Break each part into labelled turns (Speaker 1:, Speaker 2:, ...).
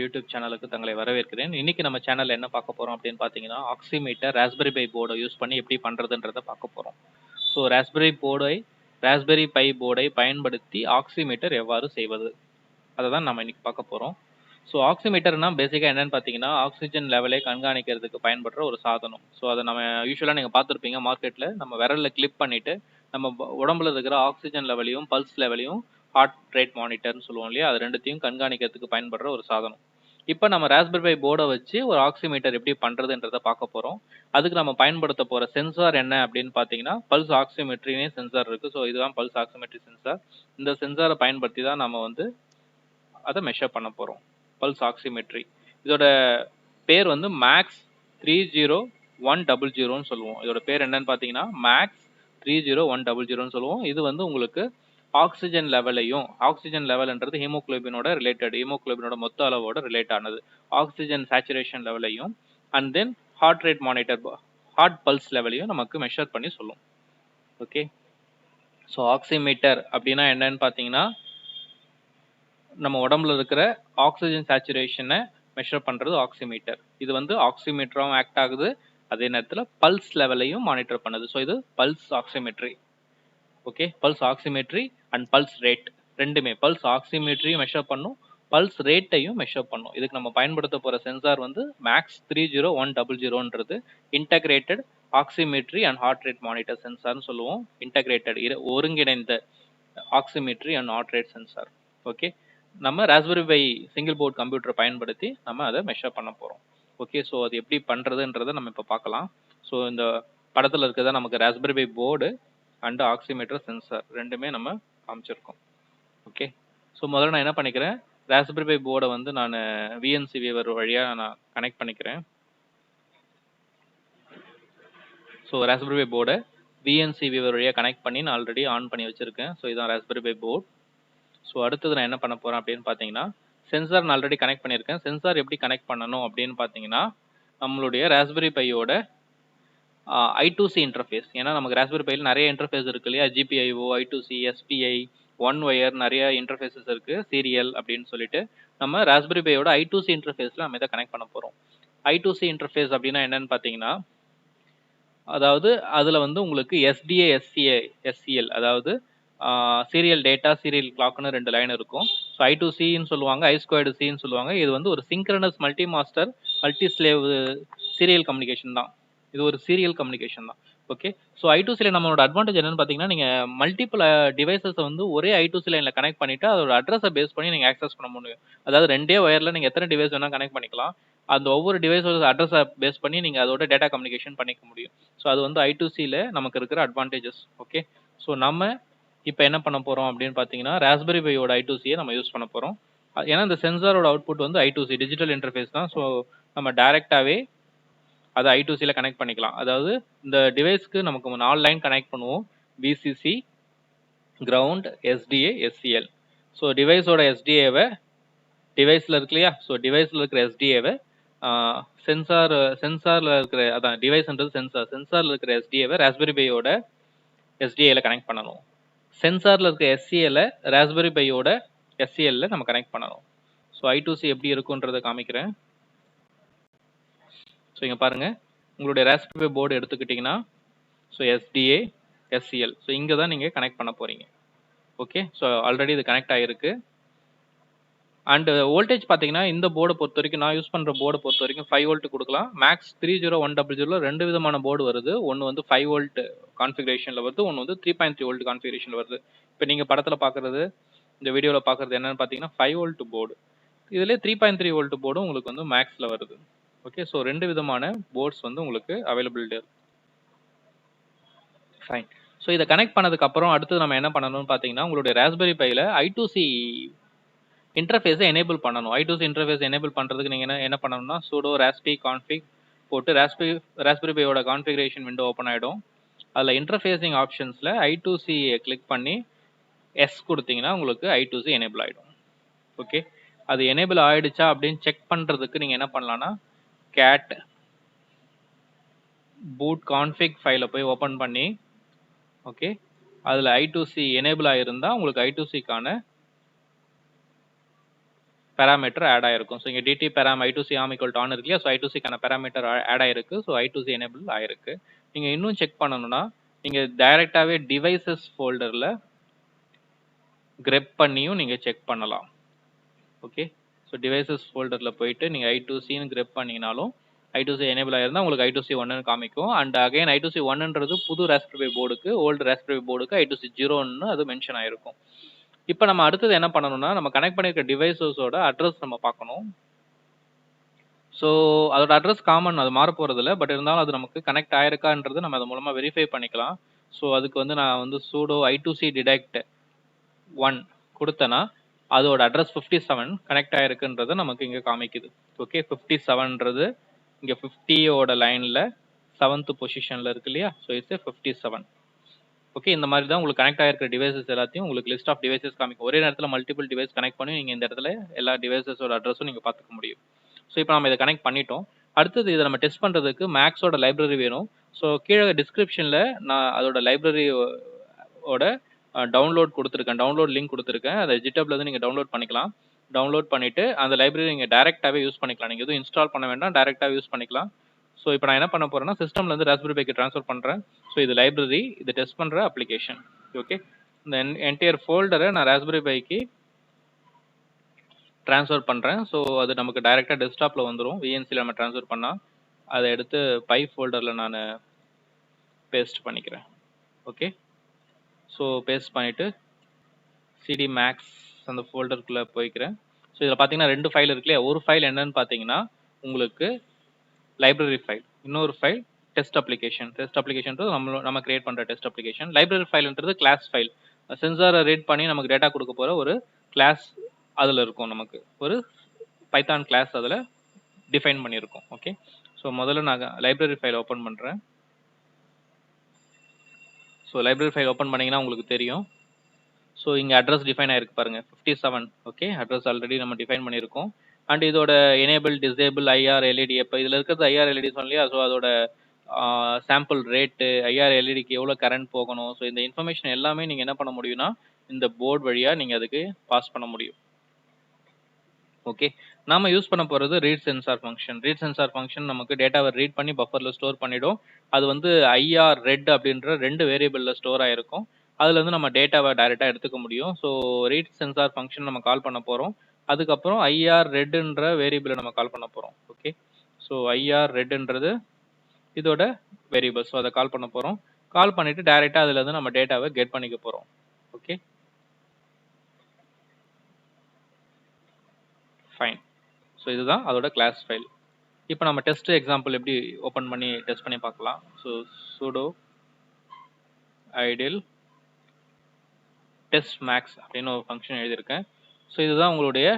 Speaker 1: YouTube சேனலுக்கு தங்களை வரவேற்கிறேன். இன்னைக்கு நம்ம சேனல்ல என்ன பார்க்க போறோம் அப்படின்னு பார்த்தீங்கன்னா, ஆக்சிமீட்டர் ராஸ்பெரி பை போர்டை யூஸ் பண்ணி எப்படி பண்றதுன்றத பார்க்க போறோம். ஸோ ராஸ்பெரி பை போர்டை பயன்படுத்தி ஆக்சிமீட்டர் எவ்வாறு செய்வது அதை தான் நம்ம இன்னைக்கு பார்க்க போறோம். ஸோ ஆக்சிமீட்டர்னா பேசிக்காக என்னன்னு பார்த்தீங்கன்னா, ஆக்சிஜன் லெவலை கண்காணிக்கிறதுக்கு பயன்படுற ஒரு சாதனம். ஸோ அதை நம்ம யூஸ்வலாக நீங்கள் பார்த்துருப்பீங்க மார்க்கெட்டில். நம்ம விரலில் கிளிப் பண்ணிட்டு நம்ம உடம்புல இருக்கிற ஆக்சிஜன் லெவலையும் பல்ஸ் லெவலையும் ஹார்ட் ரேட் மானிட்டர்னு சொல்லுவோம் இல்லையா, அது ரெண்டுத்தையும் கண்காணிக்கிறதுக்கு பயன்படுற ஒரு சாதனம். இப்போ நம்ம ராஸ்பெரி பை போர்டை வச்சு ஒரு ஆக்சிமீட்டர் எப்படி பண்ணுறதுன்றதை பார்க்க போகிறோம். அதுக்கு நம்ம பயன்படுத்த போகிற சென்சார் என்ன அப்படின்னு பார்த்தீங்கன்னா, பல்ஸ் ஆக்சிமெட்ரினே சென்சார் இருக்குது. ஸோ இதுதான் பல்ஸ் ஆக்சிமெட்ரி சென்சார். இந்த சென்சாரை பயன்படுத்தி தான் நம்ம வந்து அதை மெஷர் பண்ண போகிறோம். பல்ஸ் ஆக்சிமெட்ரி இதோட பேர் வந்து MAX30100ன்னு சொல்லுவோம். இதோட பேர் என்னன்னு பார்த்தீங்கன்னா MAX30100ன்னு சொல்லுவோம். இது வந்து உங்களுக்கு ஆக்சிஜன் லெவல்ன்றது ஹீமோகுளோபினோட ரிலேட்டட், ஹீமோகுளோபினோட மொத்த அளவோட ரிலேட் ஆனது. ஆக்சிஜன் சேச்சுரேஷன் லெவலையும் and then heart rate monitor, heart pulse லெவலையும் நமக்கு மெஷர் பண்ணி சொல்லும். ஓகே, ஸோ ஆக்சிமீட்டர் அப்படின்னா என்னன்னு பார்த்தீங்கன்னா, நம்ம உடம்புல இருக்கிற ஆக்சிஜன் சேச்சுரேஷனை மெஷர் பண்ணுறது ஆக்சிமீட்டர். இது வந்து ஆக்சிமீட்டராகவும் ஆக்ட் ஆகுது, அதே நேரத்தில் பல்ஸ் லெவலையும் மானிட்டர் பண்ணுது. ஸோ இது pulse oximetry. Okay, pulse oximetry and pulse rate ரெண்டுமே, பல்ஸ் ஆக்சிமெட்ரியும் மெஷர் பண்ணும், பல்ஸ் ரேட்டையும் மெஷர் பண்ணும். இதுக்கு நம்ம பயன்படுத்த போகிற சென்சார் வந்து MAX30100ன்றது integrated oximetry and heart rate monitor சென்சார்னு சொல்லுவோம். இன்டகிரேட்டட் ஒருங்கிணைந்த oximetry and heart rate sensor. Okay, நம்ம ராஸ்பெரி பை சிங்கிள் போர்ட் கம்ப்யூட்டரை பயன்படுத்தி நம்ம அதை மெஷர் பண்ண போகிறோம். ஓகே, ஸோ அது எப்படி பண்ணுறதுன்றதை நம்ம இப்போ பார்க்கலாம். ஸோ இந்த படத்தில் இருக்கிறதா நமக்கு raspberry pi board and oximeter sensor ரெண்டுமே நம்ம காமிச்சிருக்கோம். ஓகே, ஸோ முதல்ல நான் என்ன பண்ணிக்கிறேன், ராஸ்பெரி பை போர்டை வந்து நான் விஎன்சி வியூவர் வழியாக நான் கனெக்ட் பண்ணிக்கிறேன். ஸோ ராஸ்பெரி பை போர்டை விஎன்சி வியூவர் வழியாக கனெக்ட் பண்ணி நான் ஆல்ரெடி ஆன் பண்ணி வச்சுருக்கேன். ஸோ இதுதான் ராஸ்பெரி பை போர்டு. ஸோ அடுத்தது நான் என்ன பண்ண போகிறேன் அப்படின்னு பார்த்தீங்கன்னா, சென்சார் நான் ஆல்ரெடி கனெக்ட் பண்ணியிருக்கேன். சென்சார் எப்படி கனெக்ட் பண்ணணும் அப்படின்னு பார்த்தீங்கன்னா, நம்மளுடைய ராஸ்பெரி பையோட I2C இன்டர்ஃபேஸ், ஏன்னா நமக்கு ராஸ்பெரி பையில் நிறைய இன்டர்ஃபேஸ் இருக்கு இல்லையா, GPIO, I2C, SPI, one wire, நிறைய இன்டர்ஃபேஸஸ் இருக்குது, சீரியல் அப்படின்னு சொல்லிட்டு. நம்ம ராஸ்பெரி பையோட I2C இன்டர்ஃபேஸில் நம்ம இதை கனெக்ட் பண்ண போகிறோம். I2C இன்டர்ஃபேஸ் அப்படின்னா என்னன்னு பார்த்தீங்கன்னா, அதாவது அதில் வந்து உங்களுக்கு SDA, SCL, அதாவது சீரியல் டேட்டா, சீரியல் கிளாக்னு ரெண்டு லைன் இருக்கும். ஸோ I2Cன்னு சொல்லுவாங்க, I2Cன்னு சொல்லுவாங்க. இது வந்து ஒரு synchronous multi master multi slave serial communication தான். இது ஒரு சீரியல் கம்யூனிகேஷன் தான். ஓகே, ஸோ I2C நம்மளோட அட்வான்டேஜ் என்னன்னு பார்த்தீங்கன்னா, நீங்கள் மல்டிபிள் டிவைசஸை வந்து ஒரே I2C லைனில் கனெக்ட் பண்ணிவிட்டு அதோட அட்ரஸை பேஸ் பண்ணி நீங்கள் ஆக்சஸ் பண்ண முடியும். அதாவது ரெண்டே ஒயரில் நீங்கள் எத்தனை டிவைஸ் வேணால் கனெக்ட் பண்ணிக்கலாம். அந்த ஒவ்வொரு டிவைஸோட அட்ரஸை பேஸ் பண்ணி நீங்கள் அதோட டேட்டா கம்யூனிகேஷன் பண்ணிக்க முடியும். ஸோ அது வந்து I2Cயில் நமக்கு இருக்கிற அட்வான்டேஜஸ். ஓகே, ஸோ நம்ம இப்போ என்ன பண்ண போகிறோம் அப்படின்னு பார்த்தீங்கன்னா, ராஸ்பெரி பையோட I2Cயை நம்ம யூஸ் பண்ண போகிறோம். ஏன்னா இந்த சென்சாரோட அவுட்புட் வந்து I2C டிஜிட்டல் இன்டர்ஃபேஸ் தான். ஸோ நம்ம டைரெக்டாகவே அதை I2Cயில் கனெக்ட் பண்ணிக்கலாம். அதாவது இந்த டிவைஸ்க்கு நமக்கு 4 லைன் கனெக்ட் பண்ணுவோம், VCC, ground, SDA, SCL. So டிவைஸோட SDAவை டிவைஸில் இருக்கு இல்லையா, ஸோ டிவைஸில் இருக்கிற SDAவை சென்சாரில் இருக்கிற, அதான் டிவைஸ்ன்றது சென்சாரில் இருக்கிற SDAவை ராஸ்பெரி பையோட SDAவில் கனெக்ட் பண்ணணும். சென்சாரில் இருக்க SCLை ராஸ்பெரி பையோட SCLல நம்ம கனெக்ட் பண்ணணும். ஸோ I2C எப்படி இருக்குன்றதை காமிக்கிறேன். ஸோ இங்கே பாருங்கள், உங்களுடைய ராஸ்பெரி பை போர்டு எடுத்துக்கிட்டிங்கன்னா, ஸோ SDA, SCL, ஸோ இங்கே தான் நீங்கள் கனெக்ட் பண்ண போகிறீங்க. ஓகே, ஸோ ஆல்ரெடி இது கனெக்ட் ஆகிருக்கு. அண்ட் வோல்டேஜ் பார்த்தீங்கன்னா, இந்த போர்டை பொறுத்த வரைக்கும், நான் யூஸ் பண்ணுற போர்டை பொறுத்த வரைக்கும் 5 வோல்ட் கொடுக்கலாம். MAX30100 ரெண்டு விதமான போர்டு வருது. ஒன்று வந்து 5 வோல்ட் கான்ஃபிகரேஷனில் வருது, ஒன்று வந்து 3.3 வோல்ட் கான்ஃபிகரேஷனில் வருது. இப்போ நீங்கள் படத்தில் பார்க்குறது, இந்த வீடியோவில் பார்க்குறது என்னென்னு பார்த்தீங்கன்னா 5 வோல்ட் போர்டு. இதில் 3.3 வோல்ட் போர்டும் உங்களுக்கு வந்து மேக்ஸில் வருது. ஓகே, ஸோ ரெண்டு விதமான போர்ட்ஸ் வந்து உங்களுக்கு அவைலபிலிட்டி இருக்குது. ஃபைன். ஸோ இதை கனெக்ட் பண்ணதுக்கப்புறம் அடுத்து நம்ம என்ன பண்ணணும்னு பார்த்தீங்கன்னா, உங்களுடைய ராஸ்பெரி பையில் I2C இன்டர்ஃபேஸை எனேபிள் பண்ணணும். I2C இன்டர்ஃபேஸ் எனேபிள் பண்ணுறதுக்கு நீங்கள் என்ன பண்ணணும்னா, sudo raspi config போட்டு ராஸ்பெரி பையோட கான்ஃபிகரேஷன் விண்டோ ஓப்பன் ஆகிடும். அதில் இன்டர்ஃபேஸிங் ஆப்ஷன்ஸில் I2Cயை கிளிக் பண்ணி எஸ் கொடுத்தீங்கன்னா உங்களுக்கு I2C எனேபிள் ஆகிடும். ஓகே, அது எனேபிள் ஆகிடுச்சா அப்படின்னு செக் பண்ணுறதுக்கு நீங்கள் என்ன பண்ணலான்னா, cat boot config ஃபைலை போய் ஓப்பன் பண்ணி, ஓகே, அதில் I2C எனேபிள் ஆகிருந்தால் உங்களுக்கு I2Cக்கான பேராமீட்டர் ஆட் ஆயிருக்கும். ஸோ இங்கே டிடி பேராம் I2C ஆம் ஈக்குவல் டு ஆன் இருக்கு இல்லையா, ஸோ I2Cக்கான பேராமீட்டர் ஆட் ஆயிருக்கு. ஸோ I2C எனேபிள் ஆயிருக்கு. நீங்கள் இன்னும் செக் பண்ணணும்னா நீங்கள் டைரெக்டாகவே டிவைசஸ் ஃபோல்டரில் கிரெப் பண்ணியும் நீங்கள் செக் பண்ணலாம். ஓகே, ஸோ டிவைசஸ் ஃபோல்டரில் போயிட்டு நீங்கள் I2Cன்னு கிரெப் பண்ணிங்கனாலும் I2C எனேபிள் ஆயிருந்தால் உங்களுக்கு I2C 1ன்னு காமிக்கும். அண்ட் அகைன் I2C 1ன்றது புது ராஸ்பெரி போர்டுக்கு, ஓல்டு ராஸ்பெரி போர்டுக்கு I2C 0ன்னு அது மென்ஷன் ஆயிருக்கும். இப்போ நம்ம அடுத்தது என்ன பண்ணணும்னா நம்ம கனெக்ட் பண்ணியிருக்க டிவைசஸோட அட்ரஸ் நம்ம பார்க்கணும். ஸோ அதோட அட்ரஸ் காமன், அது மாற போகிறதில்ல. பட் இருந்தாலும் அது நமக்கு கனெக்ட் ஆயிருக்கான்றது நம்ம அது மூலமாக வெரிஃபை பண்ணிக்கலாம். ஸோ அதுக்கு வந்து நான் வந்து sudo I2C detect 1 கொடுத்தேன்னா அதோட அட்ரஸ் 57 கனெக்ட் ஆயிருக்குன்றது நமக்கு இங்கே காமிக்குது. ஓகே, 57ன்றது இங்கே 50யோட லைனில் 7th பொசிஷனில் இருக்கு இல்லையா, ஸோ இட்ஸ் 57. ஓகே, இந்த மாதிரி தான் உங்களுக்கு கனெக்ட் ஆகிருக்கிற டிவைசஸ் எல்லாத்தையும் உங்களுக்கு லிஸ்ட் ஆஃப் டிவைசஸ் காமிக்கும். ஒரே நேரத்தில் மல்டிபிள் டிவைஸ் கனெக்ட் பண்ணி நீங்கள் இந்த இடத்துல எல்லா டிவைசஸோட அட்ரஸும் நீங்கள் பார்த்துக்க முடியும். ஸோ இப்போ நம்ம இதை கனெக்ட் பண்ணிட்டோம். அடுத்தது இதை நம்ம டெஸ்ட் பண்ணுறதுக்கு மேக்ஸோட லைப்ரரி வேணும். ஸோ கீழே டிஸ்கிரிப்ஷனில் நான் அதோட லைப்ரரியோட டவுன்லோட் கொடுத்துருக்கேன், டவுன்லோட் லிங்க் கொடுத்துருக்கேன். அதை ஜிட்டப்ல இருந்து நீங்கள் டவுன்லோட் பண்ணிக்கலாம். டவுன்லோட் பண்ணிவிட்டு அந்த லைப்ரரி நீங்கள் டேரெக்டாகவே யூஸ் பண்ணிக்கலாம். நீங்கள் எதுவும் இன்ஸ்டால் பண்ண வேண்டாம், டேரெக்டாகவே யூஸ் பண்ணிக்கலாம். ஸோ இப்போ நான் என்ன பண்ண போகிறேன்னா சிஸ்டம்லேருந்து ராஸ்பெரி பைக்கு ட்ரான்ஸ்ஃபர் பண்ணுறேன். ஸோ இது லைப்ரரி, இது டெஸ்ட் பண்ணுற அப்ளிகேஷன். ஓகே, இந்த என்டையர் ஃபோல்டரை நான் ராஸ்பெரி பைக்கு ட்ரான்ஸ்ஃபர் பண்ணுறேன். ஸோ அது நமக்கு டைரெக்டாக டெஸ்க்டாப்பில் வந்துடும். விஎன்சியில் நம்ம ட்ரான்ஸ்ஃபர் பண்ணால் அதை எடுத்து பை ஃபோல்டரில் நான் பேஸ்ட் பண்ணிக்கிறேன். ஓகே, ஸோ பேஸ்ட் பண்ணிவிட்டு சிடி மேக்ஸ் அந்த ஃபோல்டருக்குள்ளே போய்க்கிறேன். ஸோ இதில் பார்த்தீங்கன்னா 2 ஃபைல் இருக்கு இல்லையா, ஒரு ஃபைல் என்னன்னு பார்த்தீங்கன்னா உங்களுக்கு லைப்ரரி ஃபைல், இன்னொரு ஃபைல் டெஸ்ட் அப்ளிகேஷன். டெஸ்ட் அப்ளிகேஷன்றது நம்ம கிரியேட் பண்ணுற டெஸ்ட் அப்ளிகேஷன். லைப்ரரி ஃபைல்ன்றது கிளாஸ் ஃபைல், சென்சாரை ரீட் பண்ணி நமக்கு டேட்டா கொடுக்க போகிற ஒரு கிளாஸ் அதில் இருக்கும். நமக்கு ஒரு பைத்தான் கிளாஸ் அதில் டிஃபைன் பண்ணியிருக்கோம். ஓகே, ஸோ முதல்ல நான் லைப்ரரி ஃபைல் ஓப்பன் பண்ணுறேன். ஸோ லைப்ரரி ஃபைல் ஓப்பன் பண்ணிங்கன்னா உங்களுக்கு தெரியும். ஸோ இங்கே அட்ரஸ் டிஃபைன் ஆயிருக்கு பாருங்கள், 57. ஓகே, அட்ரஸ் ஆல்ரெடி நம்ம டிஃபைன் பண்ணியிருக்கோம். அண்ட் இதோட எனேபிள், டிசேபிள், ஐஆர், எல்இடி, எப்போ இதில் இருக்கிறது ஐஆர் எல்இடி சொன்னியா, ஸோ அதோட சாம்பிள் ரேட்டு, ஐஆர் எல்இடிக்கு எவ்வளோ கரண்ட் போகணும், ஸோ இந்த இன்ஃபர்மேஷன் எல்லாமே நீங்கள் என்ன பண்ண முடியும்னா இந்த போர்டு வழியாக நீங்கள் அதுக்கு பாஸ் பண்ண முடியும். ஓகே, நாம யூஸ் பண்ண போகிறது read sensor function. Read sensor function நமக்கு டேட்டாவை ரீட் பண்ணி பஃபரில் ஸ்டோர் பண்ணிடும். அது வந்து ஐஆர் ரெட் அப்படின்ற 2 வேரியபிளில் ஸ்டோர் ஆகிருக்கும். அதுலேருந்து நம்ம டேட்டாவை டைரெக்டாக எடுத்துக்க முடியும். ஸோ ரீட் சென்சார் ஃபங்க்ஷன் நம்ம கால் பண்ண போகிறோம். அதுக்கப்புறம் ஐஆர் ரெட்ன்ற வேரியபிளை நம்ம கால் பண்ண போகிறோம். ஓகே, ஸோ ஐஆர் ரெட்ன்றது இதோட வேரியபிள். ஸோ அதை கால் பண்ண போகிறோம். கால் பண்ணிவிட்டு டைரெக்டாக அதுலேருந்து நம்ம டேட்டாவை கெட் பண்ணிக்க போகிறோம். Okay, fine. ஸோ இதுதான் அதோட கிளாஸ் ஃபைல். இப்போ நம்ம டெஸ்ட் எக்ஸாம்பிள் எப்படி ஓப்பன் பண்ணி டெஸ்ட் பண்ணி பார்க்கலாம். So sudo idle test max அப்படின்னு ஒரு ஃபங்க்ஷன் எழுதியிருக்கேன். ஸோ இதுதான் உங்களுடைய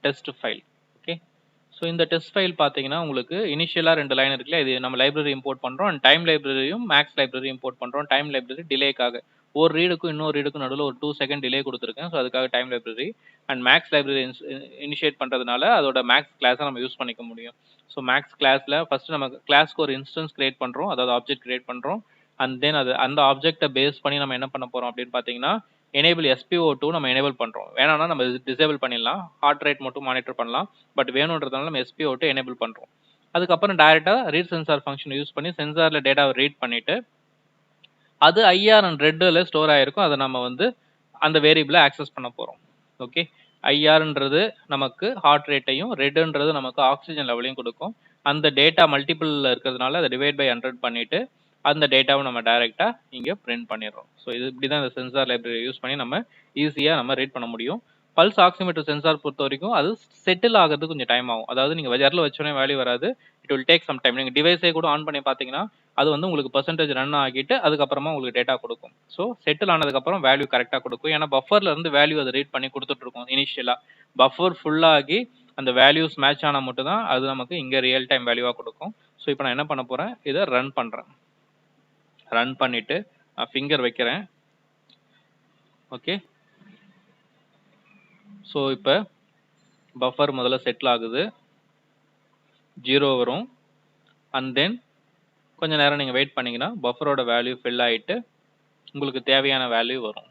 Speaker 1: டெஸ்ட் ஃபைல். ஓகே, ஸோ இந்த டெஸ்ட் ஃபைல் பார்த்தீங்கன்னா உங்களுக்கு இனிஷியலாக 2 லைன் இருக்குல்ல, இது நம்ம லைப்ரரி இம்போர்ட் பண்ணுறோம். அண்ட் டைம் லைப்ரரியும் மேக்ஸ் லைப்ரரி இம்போர்ட் பண்ணுறோம். டைம் லைப்ரரி டிலேக்காக, ஒரு ரீடுக்கும் இன்னொரு ரீடுக்கும் நடுவில் ஒரு 2 செகண்ட் டிலே கொடுத்துருக்கேன். ஸோ அதுக்காக time library. And max library initiate பண்ணுறதுனால அதோட மேக்ஸ் கிளாஸை நம்ம யூஸ் பண்ணிக்க முடியும். ஸோ மேக்ஸ் கிளாஸில் ஃபஸ்ட்டு நம்ம கிளாஸ்க்கு ஒரு இன்ஸ்டன்ஸ் கிரியேட் பண்ணுறோம், அதாவது ஆப்ஜெக்ட் கிரியேட் பண்ணுறோம். அண்ட் தென் அந்த ஆப்ஜெக்டை பேஸ் பண்ணி நம்ம என்ன பண்ண போகிறோம் அப்படின்னு பார்த்தீங்கன்னா எனேபிள் SPO2 நம்ம எனேபிள் பண்ணுறோம். வேணாம்னா நம்ம டிசேபிள் பண்ணிடலாம், ஹார்ட் ரேட் மட்டும் மானிட்டர் பண்ணலாம். பட் வேணுன்றதுனால நம்ம SPO2 எனேபிள் பண்ணுறோம். அதுக்கப்புறம் டைரெக்டாக ரீட் சென்சார் ஃபங்க்ஷன் யூஸ் பண்ணி சென்சாரில் டேட்டாவை ரீட் பண்ணிவிட்டு அது ஐஆர் அண்ட் ரெட்டில் ஸ்டோர் ஆகிருக்கும். அதை நம்ம வந்து அந்த வேரியபிளை ஆக்சஸ் பண்ண போகிறோம். ஓகே, ஐஆர்ன்றது நமக்கு ஹார்ட் ரேட்டையும், ரெட்டுன்றது நமக்கு ஆக்சிஜன் லெவலையும் கொடுக்கும். அந்த டேட்டா மல்டிபிளில் இருக்கிறதுனால அதை டிவைட் பை 100 பண்ணிவிட்டு அந்த டேட்டாவை நம்ம டைரெக்டாக இங்கே பிரிண்ட் பண்ணிடுறோம். ஸோ இது இப்படி தான் இந்த சென்சார் லைப்ரரி யூஸ் பண்ணி நம்ம ஈஸியாக நம்ம ரீட் பண்ண முடியும். பல்ஸ் ஆக்சிமீட்டர் சென்சார் பொறுத்த வரைக்கும் அது செட்டில் ஆகிறதுக்கு கொஞ்சம் டைம் ஆகும். அதாவது நீங்கள் வயரில் வச்சோடனே வேல்யூ வராது, it will take some time. நீங்கள் டிவைஸே கூட ஆன் பண்ணி பார்த்தீங்கன்னா அது வந்து உங்களுக்கு பர்சன்டேஜ் ரன் ஆகிட்டு அதுக்கப்புறமா உங்களுக்கு டேட்டா கொடுக்கும். ஸோ செட்டில் ஆனதுக்கப்புறம் வேல்யூ கரெக்டாக கொடுக்கும். ஏன்னா பஃபர்ல இருந்து வேல்யூ அதை ரீட் பண்ணி கொடுத்துட்ருக்கோம். இனிஷியலாக பஃபர் ஃபுல்லாகி அந்த வேல்யூஸ் மேட்ச் ஆனால் மட்டும் தான் அது நமக்கு இங்கே ரியல் டைம் வேல்யூவாக கொடுக்கும். ஸோ இப்போ நான் என்ன பண்ண போகிறேன், இதை ரன் பண்ணுறேன். ரன் பண்ணிவிட்டு நான் ஃபிங்கர் வைக்கிறேன். ஓகே, ஸோ இப்போ பஃபர் முதல்ல செட்டில் ஆகுது, 0 வரும். அண்ட் தென் கொஞ்சம் நேரம் நீங்கள் வெயிட் பண்ணிங்கன்னா பஃபரோட வேல்யூ ஃபில் ஆகிட்டு உங்களுக்கு தேவையான வேல்யூ வரும்.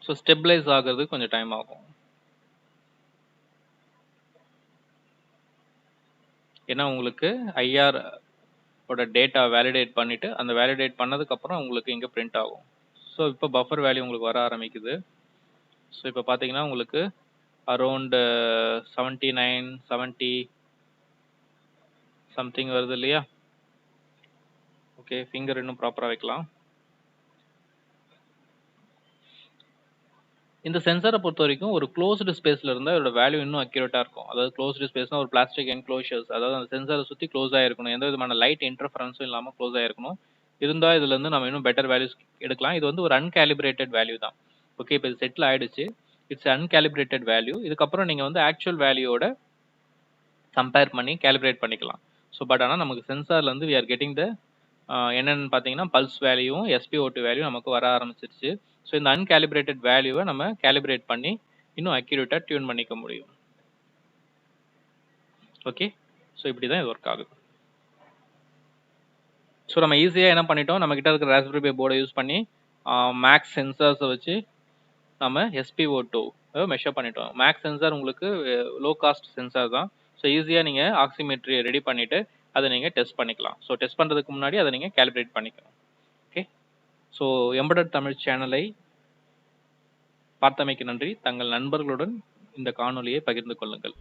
Speaker 1: ஸோ ஸ்டெபிளைஸ் ஆகிறது கொஞ்சம் டைம் ஆகும். ஏன்னா உங்களுக்கு ஐஆர் ஓட டேட்டா வேலிடேட் பண்ணிவிட்டு அந்த வேலிடேட் பண்ணதுக்கப்புறம் உங்களுக்கு இங்கே பிரிண்ட் ஆகும். ஸோ இப்போ பஃபர் வேல்யூ உங்களுக்கு வர ஆரம்பிக்குது. ஸோ இப்போ பார்த்தீங்கன்னா உங்களுக்கு அரௌண்ட் 79 70 சம்திங் வருது இல்லையா? ஓகே, ஃபிங்கர் இன்னும் ப்ராப்பராக வைக்கலாம். இந்த சென்சாரை பொறுத்த வரைக்கும் ஒரு க்ளோஸ்டு ஸ்பேஸில் இருந்தால் இதோட வேல்யூ இன்னும் அக்யூரேட்டாக இருக்கும். அதாவது க்ளோஸ்டு ஸ்பேஸ்னா ஒரு பிளாஸ்டிக் என்க்ளோஷர்ஸ், அதாவது அந்த சென்சாரை சுற்றி க்ளோஸ் ஆகிருக்கணும், எந்த விதமான லைட் இன்டர்ஃபரன்ஸும் இல்லாமல் க்ளோஸ் ஆகிருக்கணும். இருந்தால் இதுலேருந்து நம்ம இன்னும் பெட்டர் வேல்யூஸ் எடுக்கலாம். இது வந்து ஒரு அன்கேலிபிரேட்டட் வேல்யூ தான். ஓகே, இப்போ இது செட்டில் ஆகிடுச்சு. It's uncalibrated value. இதுக்கப்புறம் நீங்கள் வந்து ஆக்சுவல் வேல்யூவோட கம்பேர் பண்ணி கேலிப்ரேட் பண்ணிக்கலாம். ஸோ பட் ஆனால் நமக்கு சென்சார்லேருந்து வி ஆர் கெட்டிங் த என்னென்னு பார்த்தீங்கன்னா பல்ஸ் வேல்யூவும் எஸ்பிஓடி வேல்யூ நமக்கு வர ஆரம்பிச்சிருச்சு. ஸோ இந்த அன்கேலிப்ரேட்டட் வேல்யூவை நம்ம கேலிப்ரேட் பண்ணி இன்னும் அக்யூரேட்டாக டியூன் பண்ணிக்க முடியும். ஓகே, ஸோ இப்படி தான் இது ஒர்க் ஆகுது. ஸோ நம்ம ஈஸியாக என்ன பண்ணிட்டோம், நம்மக்கிட்ட இருக்கிற ராஸ்பெரி பை போர்டை யூஸ் பண்ணி மேக்ஸ் சென்சார்ஸை வச்சு நம்ம SpO2 மெஷர் பண்ணிட்டோம். மேக்ஸ் சென்சார் உங்களுக்கு லோ காஸ்ட் சென்சார் தான். ஸோ ஈஸியாக நீங்கள் ஆக்சிமெட்ரி ரெடி பண்ணிவிட்டு அதை நீங்கள் டெஸ்ட் பண்ணிக்கலாம். ஸோ டெஸ்ட் பண்ணுறதுக்கு முன்னாடி அதை நீங்கள் கேலிப்ரேட் பண்ணிக்கணும். ஓகே, ஸோ எம்படட் தமிழ் சேனலை பார்த்தமைக்கு நன்றி. தங்கள் நண்பர்களுடன் இந்த காணொலியை பகிர்ந்து கொள்ளுங்கள்.